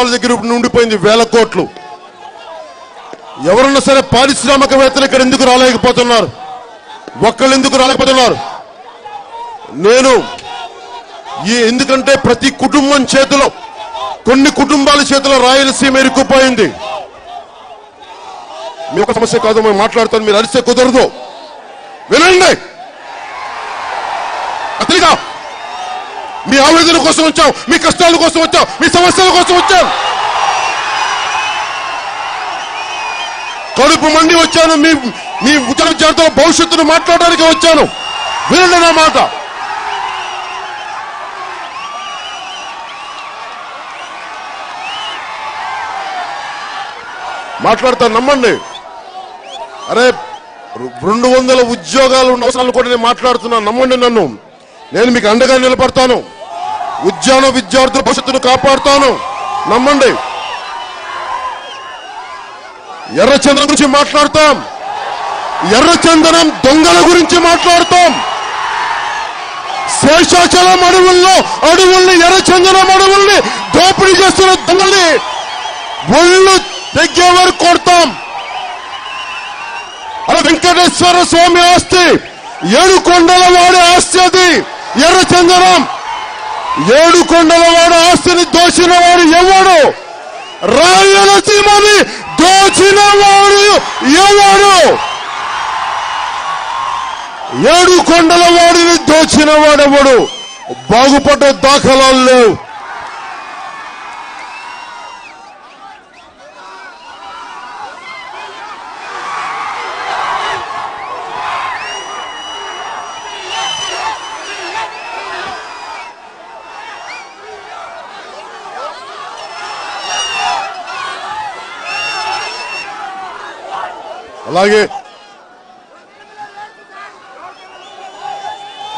దగ్గర ఉండిపోయింది వేల కోట్లు. ఎవరన్నా సరే పారిశ్రామికవేత్తలు ఇక్కడ ఎందుకు రాలేకపోతున్నారు? ఒక్కళ్ళు ఎందుకు రాలేకపోతున్నారు? నేను ఎందుకంటే ప్రతి కుటుంబం చేతిలో, కొన్ని కుటుంబాల చేతిలో రాయలసీమ ఇరుక్కుపోయింది. మీ ఒక సమస్య కాదు, మేము మాట్లాడుతాను, మీరు అరిస్తే కుదరదు. వినండి, అతనిగా మీ ఆవేదన కోసం వచ్చాం, మీ కష్టాల కోసం వచ్చాం, మీ సమస్యల కోసం వచ్చాం. కడుపు మండి వచ్చాను, మీ ఉత్తర విద్యార్థుల భవిష్యత్తును మాట్లాడడానికి వచ్చాను. వినండి నా మాట. మాట్లాడతాను, నమ్మండి. అరే 200 ఉద్యోగాలు ఉన్న అవసరాలు కూడా నేను మాట్లాడుతున్నాను, నమ్మండి నన్ను. నేను మీకు అండగా నిలబడతాను. ఉద్యాన విద్యార్థుల భవిష్యత్తును కాపాడుతాను, నమ్మండి. ఎర్రచందనం గురించి మాట్లాడతాం, ఎర్రచందనం దొంగల గురించి మాట్లాడతాం. శేషాచలం అడవుల్ని ఎర్రచందనం అడవుల్ని దోపిడీ చేస్తున్న దొంగల్ని ఒళ్ళు తెగే వరకు కొడతాం. అలా వెంకటేశ్వర స్వామి ఆస్తి, 7 కొండల వాడి ఆస్తి అది ఎర్రచందనం. 7 కొండల వాడి ఆస్తిని దోచిన వాడు ఎవడు? రాయలసీమని దోచిన వాడు ఎవడు? 7 కొండల వాడిని దోచిన వాడెవడు? బాగుపడ్డ దాఖలాలు లేవు. అలాగే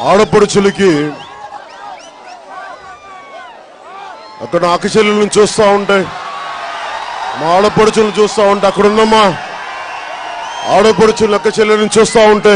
ఆడపడుచులకి అక్కడ అక్కచెల్లెలను చూస్తూ ఉంటే, మా ఆడపడుచులను చూస్తూ ఉంటే, అక్కడున్నమ్మా ఆడపడుచులు అక్కచెల్లెలను చూస్తూ ఉంటే